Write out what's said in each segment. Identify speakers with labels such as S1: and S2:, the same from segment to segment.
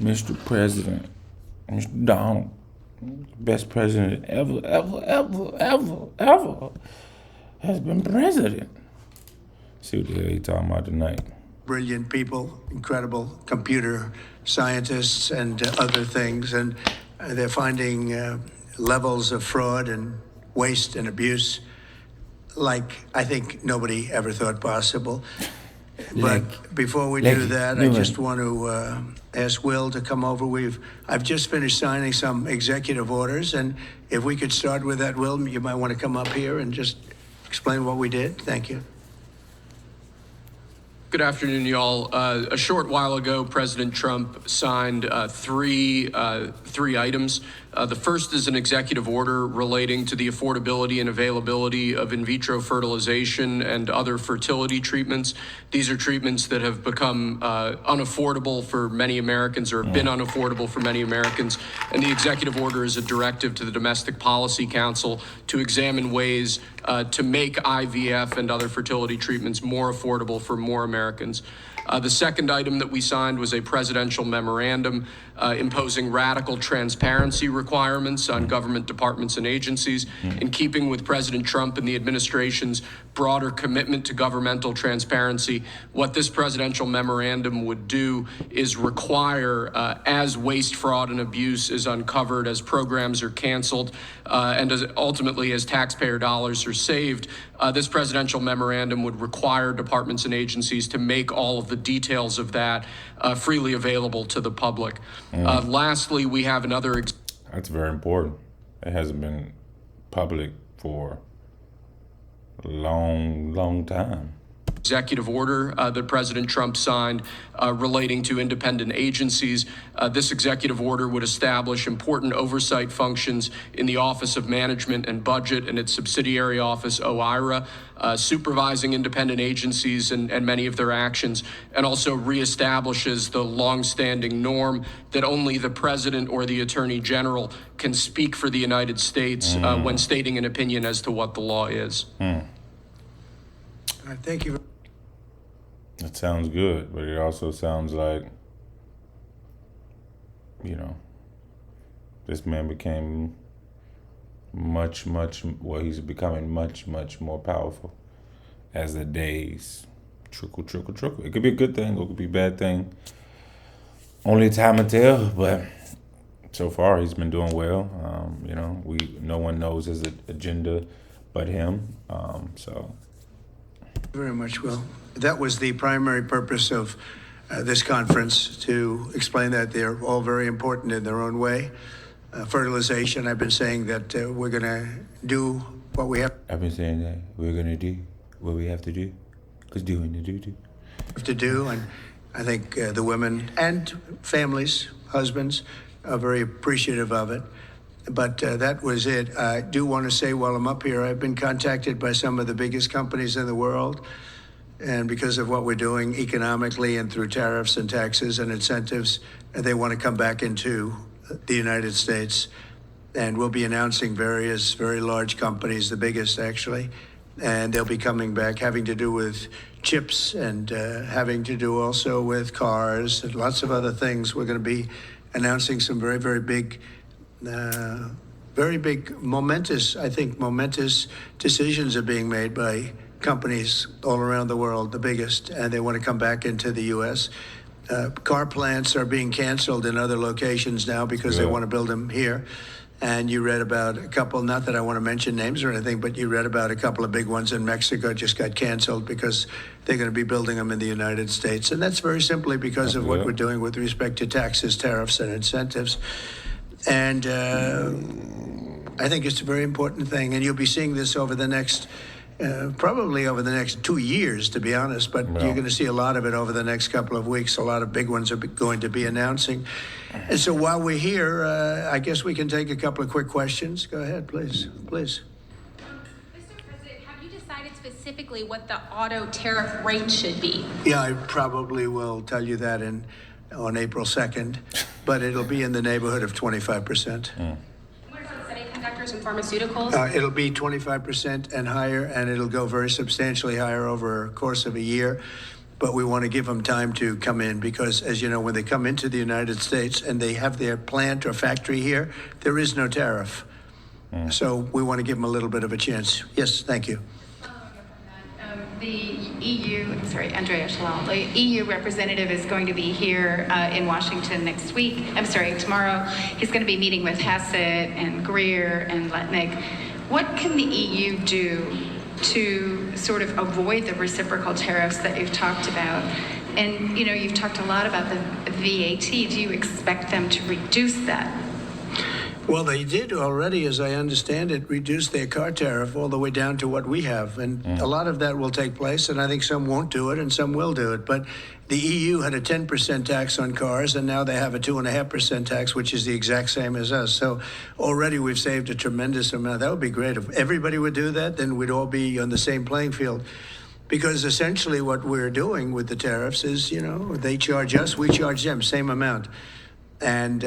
S1: Mr. President, Mr. Donald, best president ever has been president. See what the hell he talking about tonight.
S2: Brilliant people, incredible computer scientists and other things, and they're finding levels of fraud and waste and abuse like I think nobody ever thought possible. But before we do that, I just want to ask Will to come over. I've just finished signing some executive orders, and if we could start with that, Will, you might want to come up here and just explain what we did. Thank you.
S3: Good afternoon, y'all. A short while ago, President Trump signed three items. The first is an executive order relating to the affordability and availability of in vitro fertilization and other fertility treatments. These are treatments that have become unaffordable for many Americans, or have been unaffordable for many Americans. And the executive order is a directive to the Domestic Policy Council to examine ways to make IVF and other fertility treatments more affordable for more Americans. The second item that we signed was a presidential memorandum imposing radical transparency requirements on government departments and agencies, in keeping with President Trump and the administration's broader commitment to governmental transparency. What this presidential memorandum would do is require, as waste, fraud, and abuse is uncovered, as programs are canceled, and ultimately as taxpayer dollars are saved, this presidential memorandum would require departments and agencies to make all of the details of that freely available to the public. Lastly, we have another.
S1: That's very important. It hasn't been public for a long time.
S3: Executive order that President Trump signed relating to independent agencies. This executive order would establish important oversight functions in the Office of Management and Budget and its subsidiary office, OIRA, supervising independent agencies and many of their actions, and also reestablishes the longstanding norm that only the President or the Attorney General can speak for the United States when stating an opinion as to what the law is.
S2: Thank you.
S1: That sounds good, but it also sounds like, this man became he's becoming much more powerful as the days trickle. It could be a good thing, or it could be a bad thing. Only time will tell, but so far he's been doing well. No one knows his agenda but him, so.
S2: Very much, Will. That was the primary purpose of this conference, to explain that they're all very important in their own way. Fertilization, I've been saying that we're going to do what we have.
S1: I've been saying that we're going to do what we have to do, because doing the do.
S2: Have to do, and I think the women and families, husbands, are very appreciative of it. But that was it. I do want to say, while I'm up here, I've been contacted by some of the biggest companies in the world. And because of what we're doing economically and through tariffs and taxes and incentives, they want to come back into the United States. And we'll be announcing various very large companies, the biggest actually. And they'll be coming back, having to do with chips and having to do also with cars and lots of other things. We're going to be announcing some very big momentous decisions are being made by companies all around the world, the biggest, and they want to come back into the U.S. Car plants are being canceled in other locations now because they want to build them here. And you read about a couple, not that I want to mention names or anything, but you read about a couple of big ones in Mexico just got canceled because they're going to be building them in the United States. And that's very simply because of what we're doing with respect to taxes, tariffs, and incentives. And I think it's a very important thing. And you'll be seeing this over the next, probably over the next 2 years, to be honest. But you're going to see a lot of it over the next couple of weeks. A lot of big ones are going to be announcing. And so while we're here, I guess we can take a couple of quick questions. Go ahead, please.
S4: Mr. President, have you decided specifically what the auto tariff rate should be?
S2: Yeah, I probably will tell you that on April 2nd, but it'll be in the neighborhood of 25%.
S4: What about semiconductors and pharmaceuticals?
S2: It'll be 25% and higher, and it'll go very substantially higher over a course of a year. but we want to give them time to come in because, as you know, when they come into the United States and they have their plant or factory here, there is no tariff. So we want to give them a little bit of a chance. Yes, thank you.
S5: The Andrea Shalal, the EU representative is going to be here in Washington tomorrow. He's going to be meeting with Hassett and Greer and Letnick. What can the EU do to sort of avoid the reciprocal tariffs that you've talked about? And, you've talked a lot about the VAT. Do you expect them to reduce that?
S2: Well, they did already, as I understand it, reduce their car tariff all the way down to what we have. And a lot of that will take place, and I think some won't do it and some will do it. But the EU had a 10% tax on cars, and now they have a 2.5% tax, which is the exact same as us. So already we've saved a tremendous amount. That would be great. If everybody would do that, then we'd all be on the same playing field. Because essentially what we're doing with the tariffs is, they charge us, we charge them, same amount. And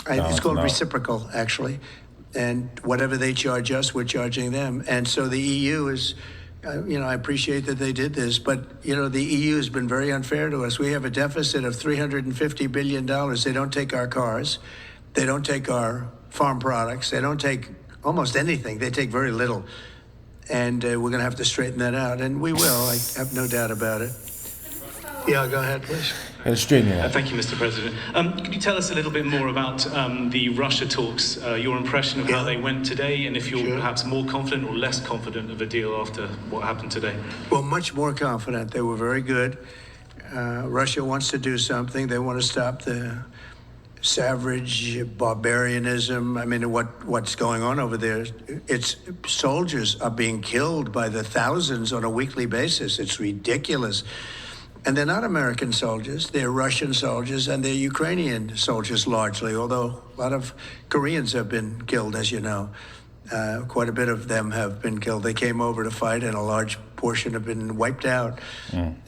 S2: it's called reciprocal, actually. And whatever they charge us, we're charging them. And so the EU is, I appreciate that they did this, but, the EU has been very unfair to us. We have a deficit of $350 billion. They don't take our cars. They don't take our farm products. They don't take almost anything. They take very little. And we're going to have to straighten that out. And we will. I have no doubt about it. Yeah, go ahead, please.
S1: Straighten it out.
S6: Thank you, Mr. President. Could you tell us a little bit more about the Russia talks, your impression of how they went today, and if you're perhaps more confident or less confident of a deal after what happened today?
S2: Well, much more confident. They were very good. Russia wants to do something. They want to stop the savage barbarianism. I mean, what's going on over there? It's soldiers are being killed by the thousands on a weekly basis. It's ridiculous. And they're not American soldiers. They're Russian soldiers, and they're Ukrainian soldiers largely, although a lot of Koreans have been killed, as you know. Quite a bit of them have been killed. They came over to fight, and a large portion have been wiped out.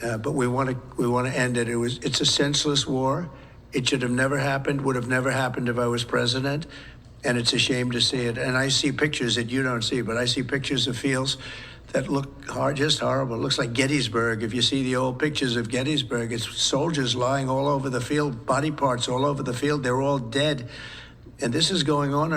S2: But we want to end it. It's a senseless war. It should have never happened, would have never happened if I was president, and it's a shame to see it. And I see pictures that you don't see, but I see pictures of fields that look just horrible. It looks like Gettysburg. If you see the old pictures of Gettysburg, it's soldiers lying all over the field, body parts all over the field. They're all dead. And this is going on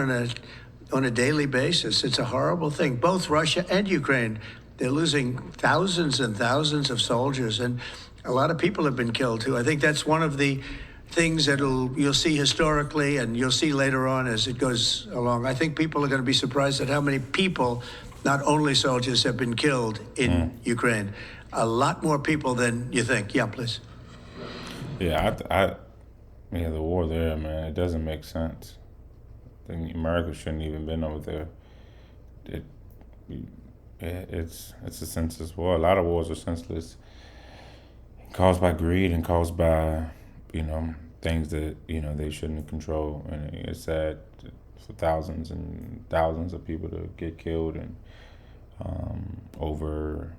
S2: a daily basis. It's a horrible thing. Both Russia and Ukraine, they're losing thousands and thousands of soldiers. And a lot of people have been killed, too. I think that's one of the things that you'll see historically and you'll see later on as it goes along. I think people are going to be surprised at how many people, not only soldiers, have been killed in Ukraine. A lot more people than you think. Yeah, please.
S1: Yeah, the war there, man, it doesn't make sense. I think America shouldn't even been over there. It's a senseless war. A lot of wars are senseless, caused by greed and caused by, things that, they shouldn't control. And it's sad for thousands and thousands of people to get killed and over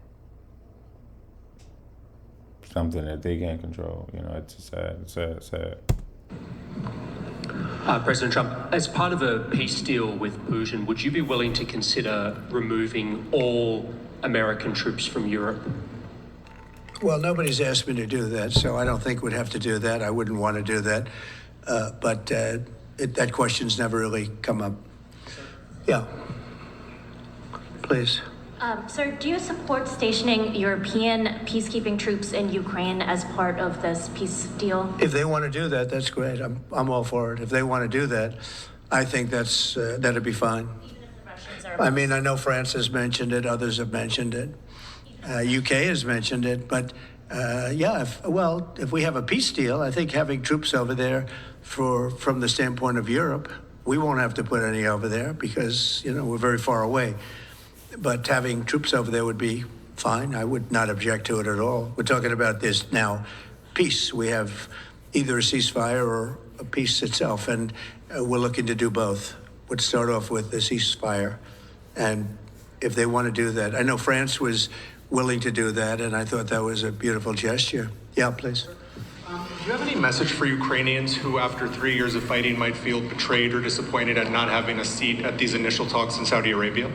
S1: something that they can't control. It's sad.
S7: President Trump, as part of a peace deal with Putin, would you be willing to consider removing all American troops from Europe?
S2: Well, nobody's asked me to do that, so I don't think we'd have to do that. I wouldn't want to do that. But that question's never really come up. Yeah. Please.
S8: Sir, do you support stationing European peacekeeping troops in Ukraine as part of this peace deal?
S2: If they want to do that, that's great. I'm all for it. If they want to do that, I think that'd be fine.
S8: Even if the Russians are...
S2: I mean, I know France has mentioned it. Others have mentioned it. UK has mentioned it. But, if we have a peace deal, I think having troops over there from the standpoint of Europe, we won't have to put any over there because, we're very far away. But having troops over there would be fine. I would not object to it at all. We're talking about this now, peace. We have either a ceasefire or a peace itself, and we're looking to do both. We'd start off with the ceasefire, and if they want to do that. I know France was willing to do that, and I thought that was a beautiful gesture. Yeah, please.
S9: Do you have any message for Ukrainians who, after 3 years of fighting, might feel betrayed or disappointed at not having a seat at these initial talks in Saudi Arabia?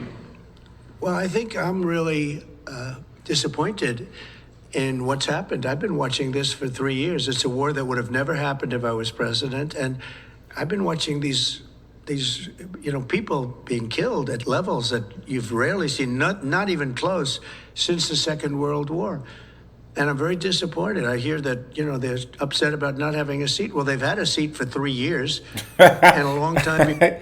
S2: Well, I think I'm really disappointed in what's happened. I've been watching this for 3 years. It's a war that would have never happened if I was president. And I've been watching these people being killed at levels that you've rarely seen, not even close, since the Second World War. And I'm very disappointed. I hear that, they're upset about not having a seat. Well, they've had a seat for 3 years and a long time.
S1: They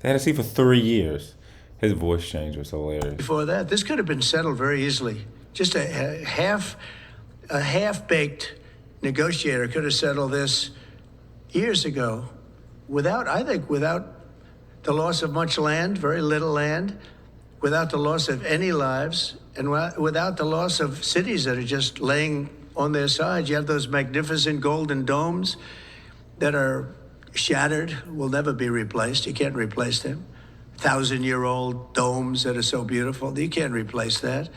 S1: had a seat for 3 years. His voice change was hilarious.
S2: Before that, this could have been settled very easily. Just a half-baked negotiator could have settled this years ago without the loss of much land, very little land, without the loss of any lives, and without the loss of cities that are just laying on their sides. You have those magnificent golden domes that are shattered, will never be replaced. You can't replace them. 1,000-year-old domes that are so beautiful. You can't replace that.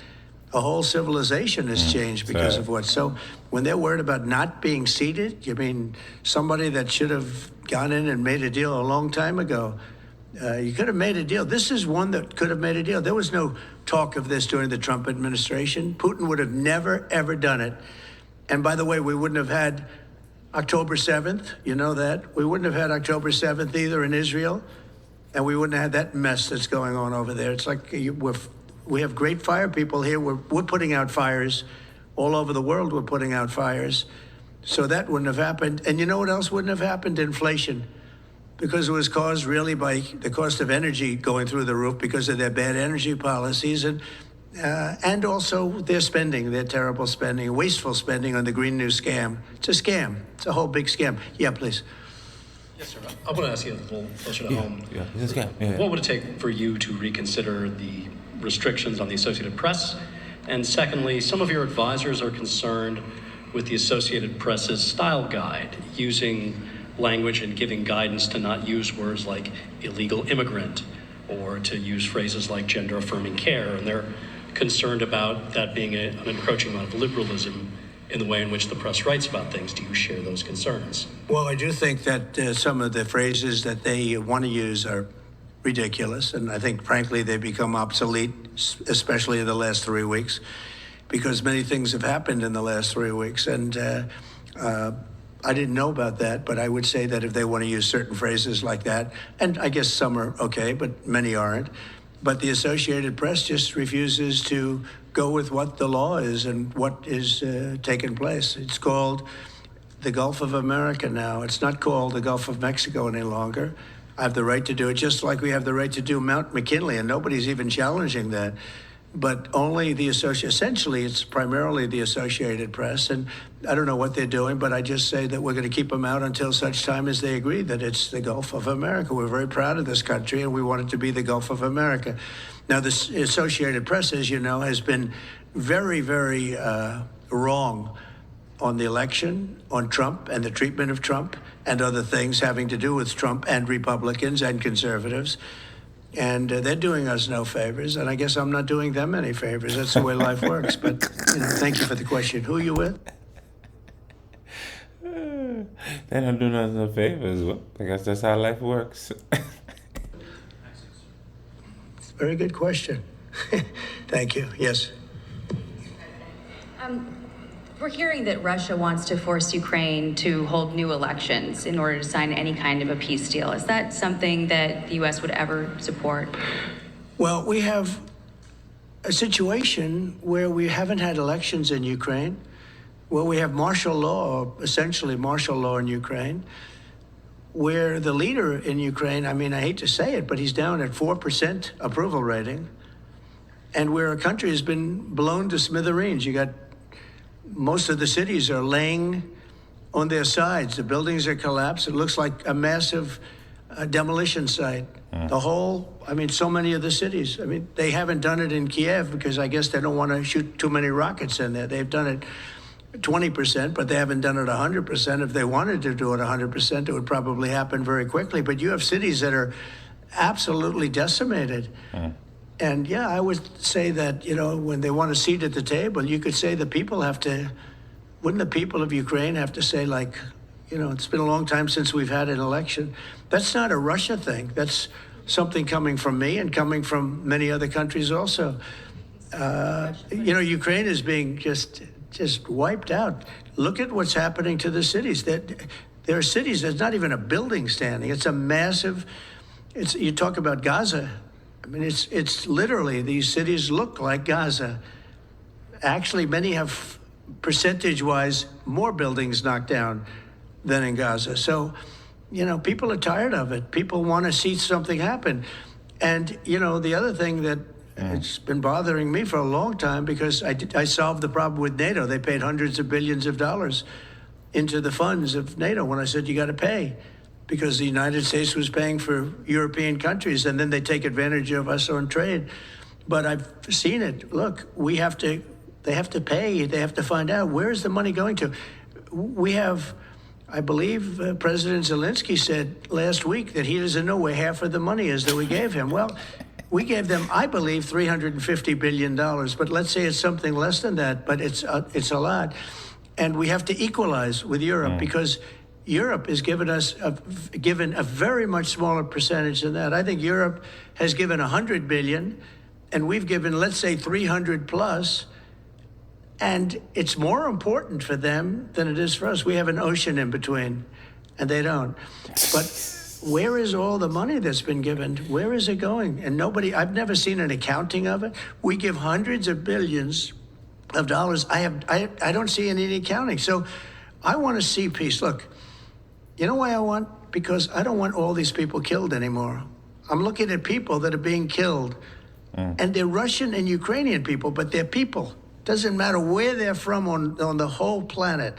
S2: A whole civilization has changed because of what. So when they're worried about not being seated, you mean somebody that should have gone in and made a deal a long time ago. You could have made a deal. This is one that could have made a deal. There was no talk of this during the Trump administration. Putin would have never, ever done it. And by the way, we wouldn't have had October 7th. You know that. We wouldn't have had October 7th either in Israel. And we wouldn't have had that mess that's going on over there. It's like we have great fire people here. We're putting out fires. All over the world, we're putting out fires. So that wouldn't have happened. And you know what else wouldn't have happened? Inflation. Because it was caused really by the cost of energy going through the roof because of their bad energy policies and also their spending, their terrible spending, wasteful spending on the Green New Scam. It's a scam. It's a whole big scam. Yeah, please.
S10: Yes, sir. I want to ask you a little closer to home.
S1: Yeah.
S10: What would it take for you to reconsider the restrictions on the Associated Press? And secondly, some of your advisors are concerned with the Associated Press's style guide, using language and giving guidance to not use words like illegal immigrant or to use phrases like gender-affirming care. And they're concerned about that being an encroaching amount of liberalism in the way in which the press writes about things. Do you share those concerns?
S2: Well, I do think that some of the phrases that they want to use are ridiculous, and I think, frankly, they become obsolete, especially in the last 3 weeks, because many things have happened in the last 3 weeks, and I didn't know about that, but I would say that if they want to use certain phrases like that, and I guess some are okay, but many aren't, but the Associated Press just refuses to go with what the law is and what is taking place. It's called the Gulf of America now. It's not called the Gulf of Mexico any longer. I have the right to do it, just like we have the right to do Mount McKinley, and nobody's even challenging that. But only essentially, it's primarily the Associated Press, and I don't know what they're doing, but I just say that we're going to keep them out until such time as they agree that it's the Gulf of America. We're very proud of this country, and we want it to be the Gulf of America. Now, the Associated Press, as you know, has been very, very wrong on the election, on Trump and the treatment of Trump, and other things having to do with Trump and Republicans and conservatives. And they're doing us no favors, and I guess I'm not doing them any favors. That's the way life works. But thank you for the question. Who are you with?
S1: They don't do us no favors. Well, I guess that's how life works.
S2: It's a very good question. Thank you. Yes.
S11: We're hearing that Russia wants to force Ukraine to hold new elections in order to sign any kind of a peace deal. Is that something that the U.S. would ever support?
S2: Well, we have a situation where we haven't had elections in Ukraine, where we have martial law, essentially martial law in Ukraine, where the leader in Ukraine, I mean, I hate to say it, but he's down at 4% approval rating, and where a country has been blown to smithereens. You got most of the cities are laying on their sides. The buildings are collapsed. It looks like a massive demolition site. The whole, so many of the cities. They haven't done it in Kiev because I guess they don't want to shoot too many rockets in there. They've done it 20%, but they haven't done it 100%. If they wanted to do it 100%, it would probably happen very quickly. But you have cities that are absolutely decimated. And yeah, I would say that, when they want a seat at the table, you could say the people wouldn't the people of Ukraine have to say, like, it's been a long time since we've had an election. That's not a Russia thing. That's something coming from me and coming from many other countries also. Ukraine is being just wiped out. Look at what's happening to the cities. There are cities, there's not even a building standing. It's a massive, you talk about Gaza. I mean, it's literally, these cities look like Gaza. Actually, many have, percentage-wise, more buildings knocked down than in Gaza. So, people are tired of it. People want to see something happen. And, the other thing that it's been bothering me for a long time, because I solved the problem with NATO. They paid hundreds of billions of dollars into the funds of NATO when I said you got to pay, because the United States was paying for European countries, and then they take advantage of us on trade. But I've seen it. Look, they have to pay. They have to find out, where is the money going to? We have, I believe President Zelensky said last week that he doesn't know where half of the money is that we gave him. Well, we gave them, I believe, $350 billion, but let's say it's something less than that, but it's a lot. And we have to equalize with Europe, because Europe has given a very much smaller percentage than that. I think Europe has given 100 billion, and we've given, let's say, 300 plus. And it's more important for them than it is for us. We have an ocean in between, and they don't. But where is all the money that's been given? Where is it going? And I've never seen an accounting of it. We give hundreds of billions of dollars. I don't see any accounting. So I want to see peace. Look, you know why I want? Because I don't want all these people killed anymore. I'm looking at people that are being killed, and they're Russian and Ukrainian people, but they're people. Doesn't matter where they're from on the whole planet.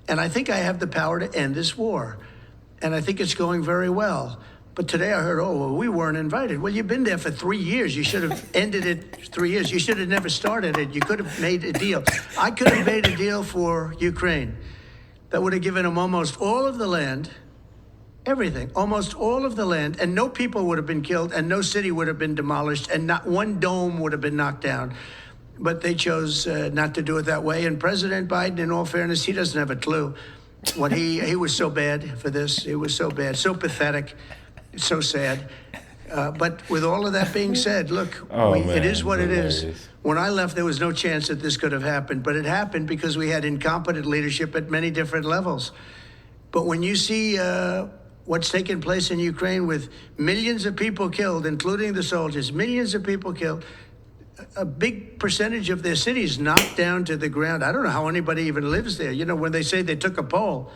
S2: And I think I have the power to end this war. And I think it's going very well. But today I heard, we weren't invited. Well, you've been there for 3 years. You should have ended it 3 years. You should have never started it. You could have made a deal. I could have made a deal for Ukraine that would have given them almost all of the land, everything, almost all of the land, and no people would have been killed, and no city would have been demolished, and not one dome would have been knocked down. But they chose not to do it that way. And President Biden, in all fairness, he doesn't have a clue. What he was so bad for this. It was so bad, so pathetic, so sad. But with all of that being said, look, it is what it is. When I left, there was no chance that this could have happened. But it happened because we had incompetent leadership at many different levels. But when you see what's taking place in Ukraine with millions of people killed, including the soldiers, millions of people killed, a big percentage of their cities knocked down to the ground. I don't know how anybody even lives there. When they say they took a poll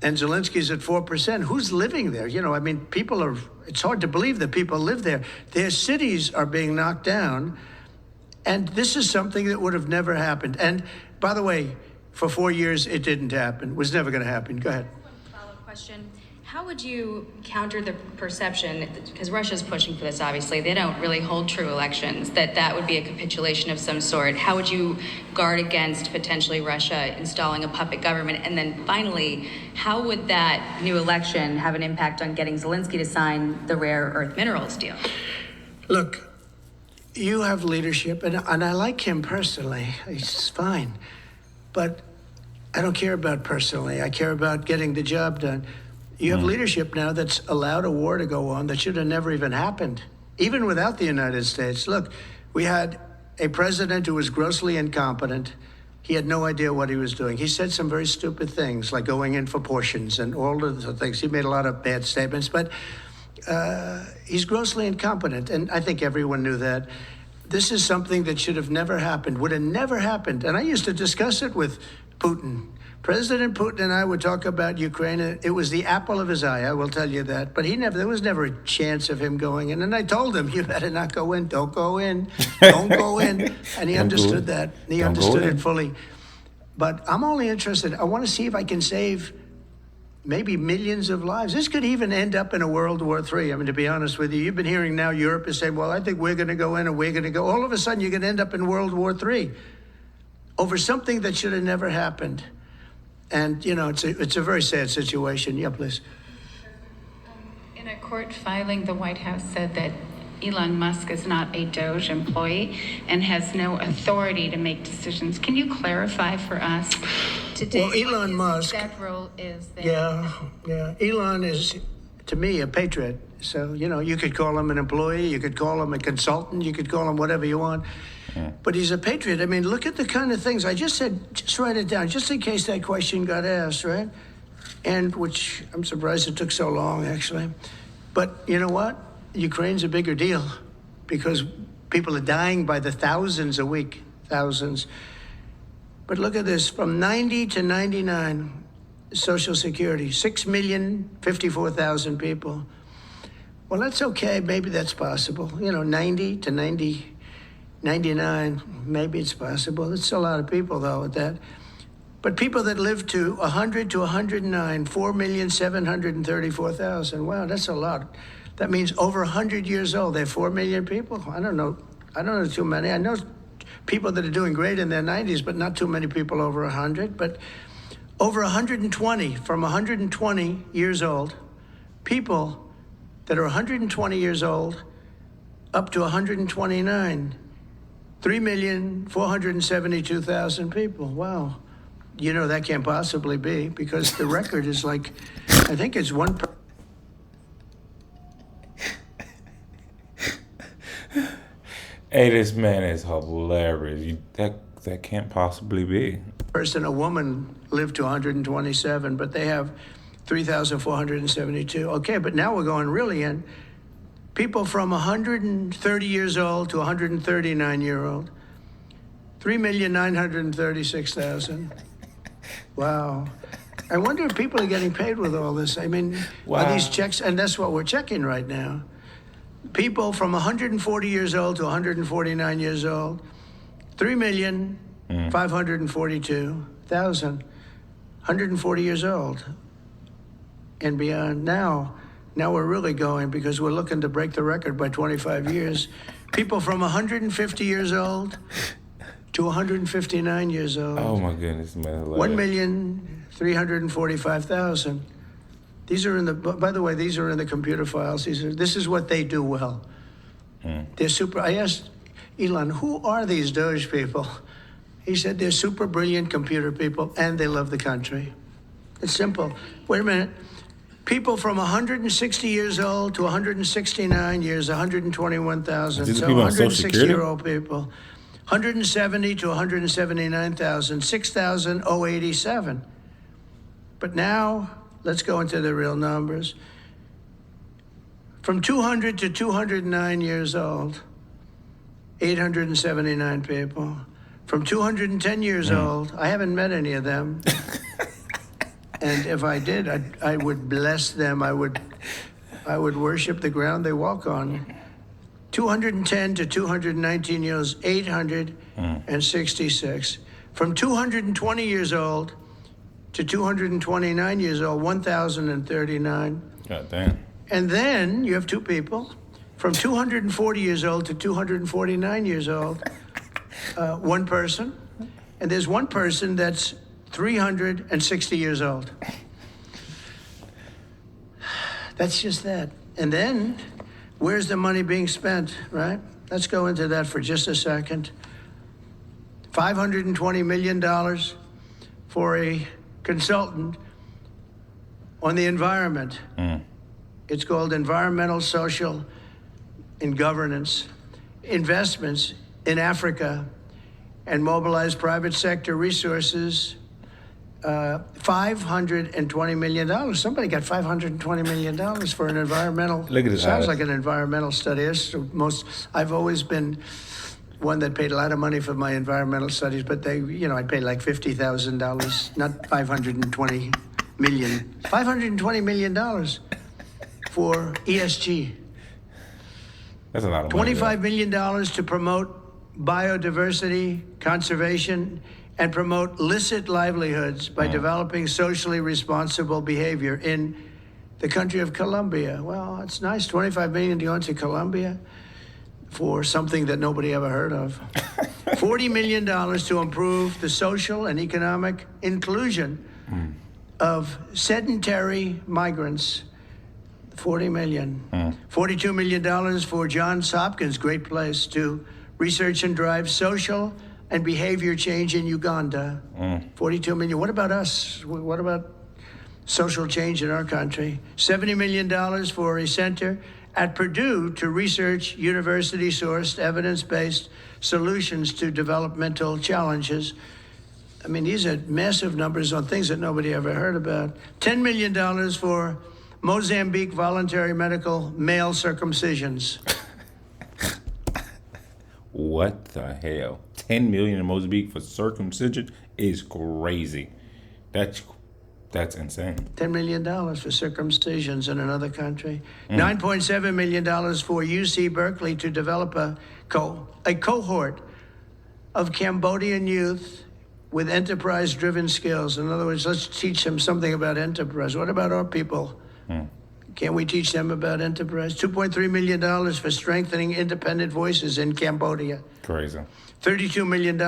S2: and Zelensky's at 4%, who's living there? It's hard to believe that people live there. Their cities are being knocked down. And this is something that would have never happened. And by the way, for 4 years, it didn't happen. It was never going to happen. Go ahead.
S11: One follow-up question. How would you counter the perception, because Russia's pushing for this, obviously, they don't really hold true elections, that would be a capitulation of some sort. How would you guard against potentially Russia installing a puppet government? And then finally, how would that new election have an impact on getting Zelensky to sign the rare earth minerals deal?
S2: Look, you have leadership, and I like him personally. He's fine. But I don't care about personally. I care about getting the job done. You have leadership now that's allowed a war to go on that should have never even happened, even without the United States. Look, we had a president who was grossly incompetent. He had no idea what he was doing. He said some very stupid things, like going in for portions and all of the things. He made a lot of bad statements, but he's grossly incompetent, and I think everyone knew that. This is something that should have never happened, would have never happened. And I used to discuss it with Putin. President Putin and I would talk about Ukraine. It was the apple of his eye, I will tell you that. But there was never a chance of him going in. And I told him, you better not go in. Don't go in. Don't go in. And he understood that. He understood it fully. But I'm only interested. I want to see if I can save maybe millions of lives. This could even end up in a World War III. I mean, to be honest with you, you've been hearing now Europe is saying, well, I think we're going to go in and we're going to go. All of a sudden, you're going to end up in World War III over something that should have never happened. And, it's a very sad situation. Yeah, please.
S5: In a court filing, the White House said that Elon Musk is not a DOGE employee and has no authority to make decisions. Can you clarify for us today
S2: well, Elon Musk,
S5: that role is there?
S2: Yeah. Elon is, to me, a patriot. So, you could call him an employee. You could call him a consultant. You could call him whatever you want. But he's a patriot. I mean, look at the kind of things. I just said, just write it down, just in case that question got asked, right? And which I'm surprised it took so long, actually. But you know what? Ukraine's a bigger deal because people are dying by the thousands a week, thousands. But look at this, from 90 to 99, Social Security, 6,054,000 people. Well, that's okay. Maybe that's possible. 90 to 99, maybe it's possible. It's a lot of people, though, at that. But people that live to 100 to 109, 4,734,000. Wow, that's a lot. That means over 100 years old. They have 4 million people. I don't know too many. I know people that are doing great in their 90s, but not too many people over 100. But over 120, from 120 years old, people that are 120 years old up to 129, 3,472,000 people. Wow. That can't possibly be because the record is like, I think it's one per.
S1: Hey, this man is hilarious. That can't possibly be.
S2: Person, a woman, lived to 127, but they have 3,472. Okay, but now we're going really in. People from 130 years old to 139-year-old, 3,936,000. Wow. I wonder if people are getting paid with all this. I mean,
S1: wow.
S2: Are these checks? And that's what we're checking right now. People from 140 years old to 149 years old, 3,542,000, 140 years old and beyond. Now we're really going because we're looking to break the record by 25 years. People from 150 years old to 159 years old.
S1: Oh my goodness, man.
S2: 1,345,000. These are by the way, these are in the computer files. This is what they do well. They're super. I asked Elon, who are these DOGE people? He said they're super brilliant computer people and they love the country. It's simple. Wait a minute. People from 160 years old to 169 years, 121,000.
S1: These are
S2: So
S1: people on Social Security?
S2: 160-year-old people. 170 to 179,000, 6,087. But now, let's go into the real numbers. From 200 to 209 years old, 879 people. From 210 years old, I haven't met any of them. And if I did, I would bless them. I would worship the ground they walk on. 210 to 219 years, 866. From 220 years old to 229 years old, 1,039.
S1: God damn.
S2: And then you have two people from 240 years old to 249 years old, one person. And there's one person that's 360 years old. That's just that. And then, where's the money being spent, right? Let's go into that for just a second. $520 million for a consultant on the environment. It's called Environmental, Social, and Governance Investments in Africa and mobilize private sector resources. $520 million. Somebody got $520 million for an environmental.
S1: Look at this.
S2: Sounds like an environmental study. I've always been one that paid a lot of money for my environmental studies, but I paid like $50,000, not $520 million. $520 million for ESG.
S1: That's a lot of money.
S2: $25 million to promote biodiversity, conservation, and promote licit livelihoods by developing socially responsible behavior in the country of Colombia. Well, it's nice, $25 million going to Colombia for something that nobody ever heard of. $40 million to improve the social and economic inclusion of sedentary migrants. $40 million. $42 million for Johns Hopkins, great place, to research and drive social and behavior change in Uganda. 42 million. What about us? What about social change in our country? $70 million for a center at Purdue to research university-sourced, evidence-based solutions to developmental challenges. I mean, these are massive numbers on things that nobody ever heard about. $10 million for Mozambique voluntary medical male circumcisions.
S1: What the hell? 10 million in Mozambique for circumcision is crazy. That's insane.
S2: $10 million for circumcisions in another country. $9.7 million for UC Berkeley to develop a cohort of Cambodian youth with enterprise-driven skills. In other words, let's teach them something about enterprise. What about our people? Can't we teach them about enterprise? $2.3 million for strengthening independent voices in Cambodia.
S1: Crazy.
S2: $32 million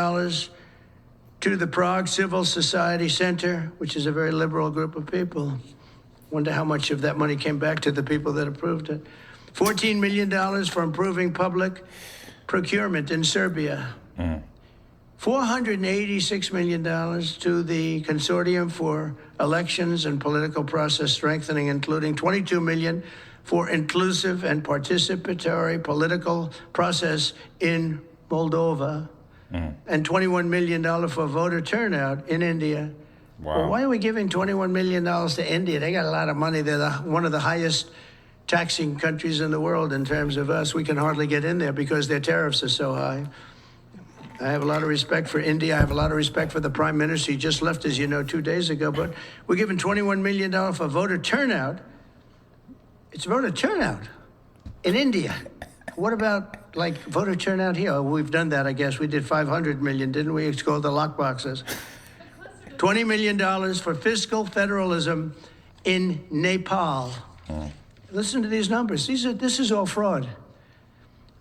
S2: to the Prague Civil Society Center, which is a very liberal group of people. Wonder how much of that money came back to the people that approved it. $14 million for improving public procurement in Serbia. $486 million to the Consortium for Elections and Political Process Strengthening, including $22 million for inclusive and participatory political process in Moldova, and $21 million for voter turnout in India.
S1: Wow.
S2: Well, why are we giving $21 million to India? They got a lot of money. They're one of the highest taxing countries in the world in terms of us. We can hardly get in there because their tariffs are so high. I have a lot of respect for India. I have a lot of respect for the Prime Minister. He just left, as you know, 2 days ago. But we're giving $21 million for voter turnout. It's voter turnout in India. What about, like, voter turnout here? Oh, we've done that, I guess. We did 500 million, didn't we? It's called the lockboxes. $20 million for fiscal federalism in Nepal. Listen to these numbers. This is all fraud.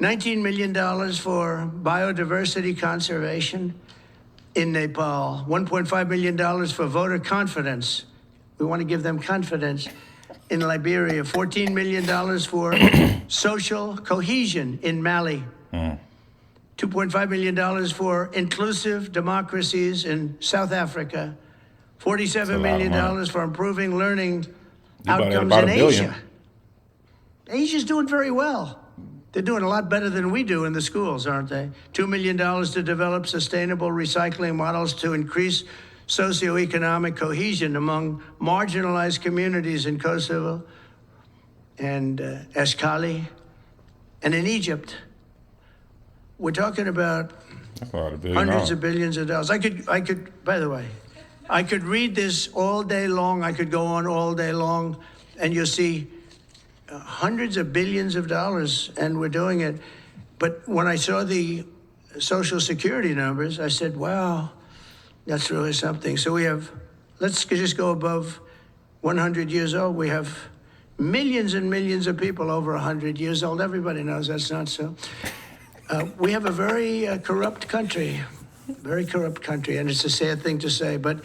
S2: $19 million for biodiversity conservation in Nepal. $1.5 million for voter confidence. We want to give them confidence in Liberia. $14 million for social cohesion in Mali. $2.5 million for inclusive democracies in South Africa. $47 million for improving learning outcomes in Asia. Asia's doing very well. They're doing a lot better than we do in the schools, aren't they? $2 million to develop sustainable recycling models to increase socioeconomic cohesion among marginalized communities in Kosovo and Eskali and in Egypt. We're talking about hundreds of billions of dollars. I could, by the way, I could read this all day long. I could go on all day long, and you'll see hundreds of billions of dollars, and we're doing it. But when I saw the Social Security numbers, I said, wow, that's really something. So we have, let's just go above 100 years old. We have millions and millions of people over 100 years old. Everybody knows that's not so. We have a very corrupt country, and it's a sad thing to say, but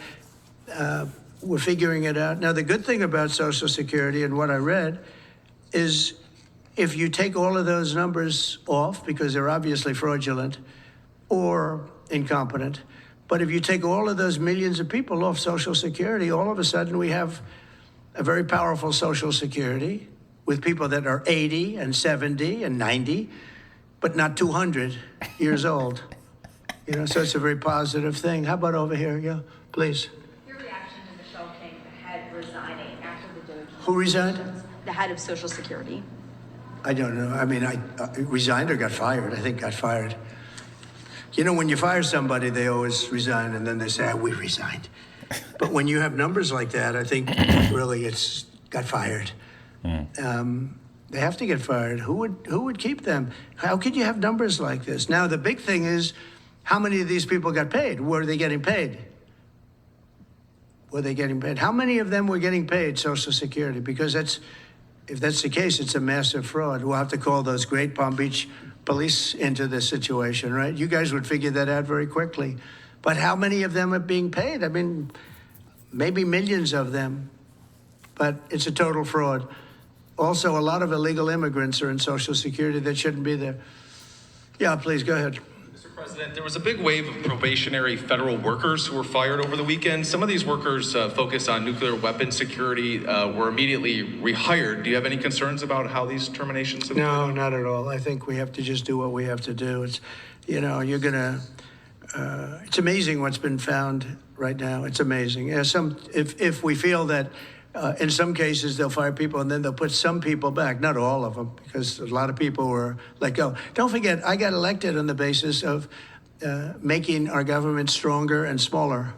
S2: we're figuring it out. Now, the good thing about Social Security and what I read is if you take all of those numbers off, because they're obviously fraudulent or incompetent, but if you take all of those millions of people off Social Security, all of a sudden we have a very powerful Social Security with people that are 80 and 70 and 90, but not 200 years old. You know, so it's a very positive thing. How about over here? Yeah, please.
S12: Your reaction to Michelle King, the head, resigning after the DOGE.
S2: Who resigned?
S12: The head of Social Security.
S2: I don't know. I mean, I resigned or got fired. I think got fired. You know, when you fire somebody, they always resign, and then they say, we resigned. But when you have numbers like that, I think really it's got fired. They have to get fired. Who would keep them? How could you have numbers like this? Now, the big thing is, how many of these people got paid? Were they getting paid? Were they getting paid? How many of them were getting paid Social Security? Because if that's the case, it's a massive fraud. We'll have to call those great Palm Beach police into this situation, right? You guys would figure that out very quickly. But how many of them are being paid? I mean, maybe millions of them, but it's a total fraud. Also, a lot of illegal immigrants are in Social Security that shouldn't be there. Yeah, please, go ahead.
S13: Mr. President, there was a big wave of probationary federal workers who were fired over the weekend. Some of these workers focused on nuclear weapon security were immediately rehired. Do you have any concerns about how these terminations have
S2: No, not at all. I think we have to just do what we have to do. It's, you're gonna. It's amazing what's been found right now. It's amazing. If we feel that in some cases they'll fire people and then they'll put some people back, not all of them, because a lot of people were let go. Don't forget, I got elected on the basis of making our government stronger and smaller,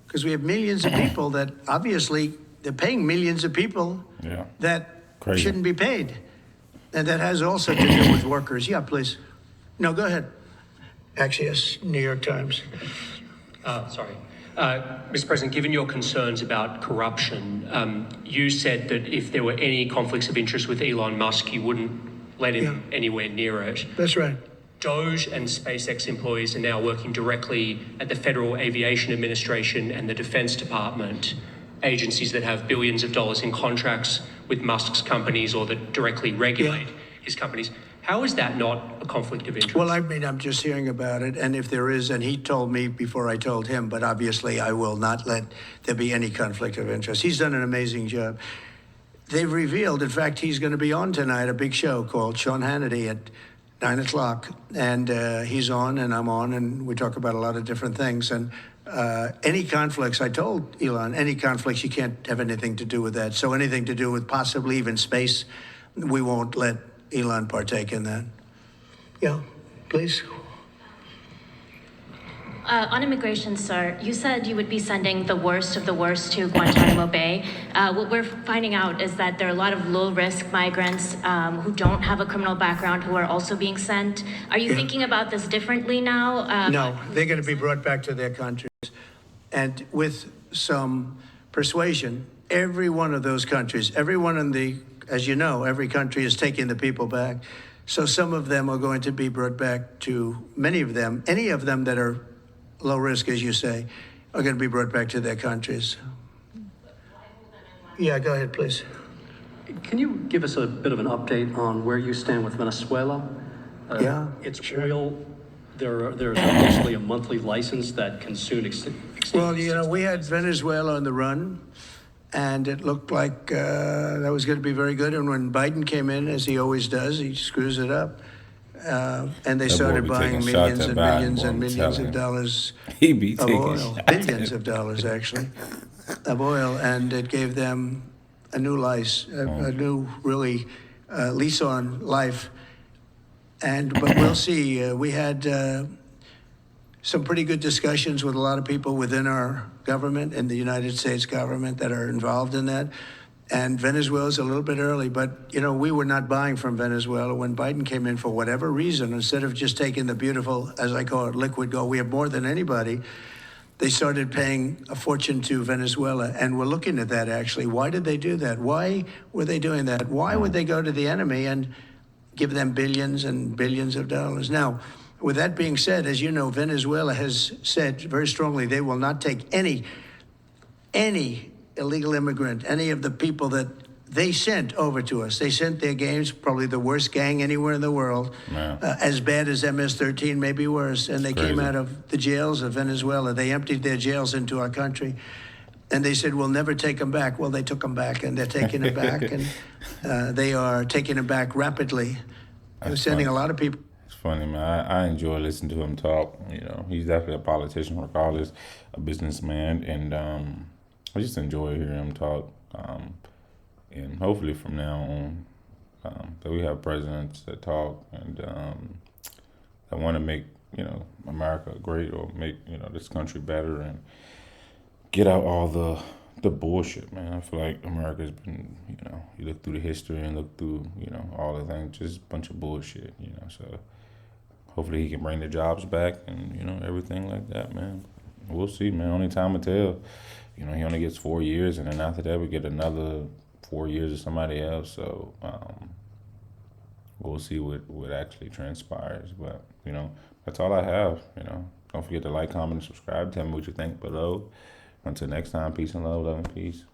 S2: because we have millions of people that obviously they're paying millions of people that shouldn't be paid, and that has also to do with workers. Yeah, please. No, go ahead. Actually, yes, New York Times.
S7: Sorry. Mr. President, given your concerns about corruption, you said that if there were any conflicts of interest with Elon Musk, you wouldn't let him anywhere near it.
S2: That's right.
S7: DOGE and SpaceX employees are now working directly at the Federal Aviation Administration and the Defense Department, agencies that have billions of dollars in contracts with Musk's companies or that directly regulate his companies. How is that not a conflict of interest?
S2: Well, I mean, I'm just hearing about it, and if there is, and he told me before I told him, but obviously I will not let there be any conflict of interest. He's done an amazing job. They've revealed, in fact, he's going to be on tonight, a big show called Sean Hannity at 9 o'clock, and he's on and I'm on, and we talk about a lot of different things. And any conflicts, I told Elon, any conflicts, you can't have anything to do with that. So anything to do with possibly even space, we won't let Elon partake in that. Yeah, please.
S8: On immigration, sir, you said you would be sending the worst of the worst to Guantanamo Bay. What we're finding out is that there are a lot of low-risk migrants who don't have a criminal background who are also being sent. Are you thinking about this differently now?
S2: No, they're going to be brought back to their countries. And with some persuasion, every one of those countries, everyone in the, as you know, every country is taking the people back. So some of them are going to be brought back to, many of them, any of them that are low risk, as you say, are going to be brought back to their countries. Yeah, go ahead, please.
S10: Can you give us a bit of an update on where you stand with Venezuela? It's oil. There's obviously a monthly license that can soon exceed.
S2: Well, you know, we had Venezuela on the run, and it looked like that was going to be very good. And when Biden came in, as he always does, he screws it up. And they started buying millions and millions and millions of dollars of oil, billions of dollars actually, of oil, and it gave them a new lease, a new really lease on life. But we'll see. We had some pretty good discussions with a lot of people within our government and the United States government that are involved in that. And Venezuela's a little bit early, but, you know, we were not buying from Venezuela when Biden came in for whatever reason. Instead of just taking the beautiful, as I call it, liquid gold, we have more than anybody. They started paying a fortune to Venezuela, and we're looking at that, actually. Why did they do that? Why were they doing that? Why would they go to the enemy and give them billions and billions of dollars? Now, with that being said, as you know, Venezuela has said very strongly they will not take any illegal immigrant, any of the people that they sent over to us. They sent their gangs, probably the worst gang anywhere in the world, as bad as MS-13, maybe worse. And they came out of the jails of Venezuela. They emptied their jails into our country. And they said, we'll never take them back. Well, they took them back, and they're taking them back. And they are taking them back rapidly. They're sending a lot of people.
S1: It's funny, man. I enjoy listening to him talk. You know, he's definitely a politician, regardless, a businessman. And I just enjoy hearing him talk. And hopefully from now on, that we have presidents that talk and that want to make, you know, America great or make, you know, this country better and get out all the bullshit, man. I feel like America's been, you know, you look through the history and look through, you know, all the things, just a bunch of bullshit, you know. So hopefully he can bring the jobs back and, you know, everything like that, man. We'll see, man. Only time will tell. You know, he only gets 4 years, and then after that we get another 4 years of somebody else. So we'll see what actually transpires. But, you know, that's all I have, you know. Don't forget to like, comment, and subscribe. Tell me what you think below. Until next time, peace and love and peace.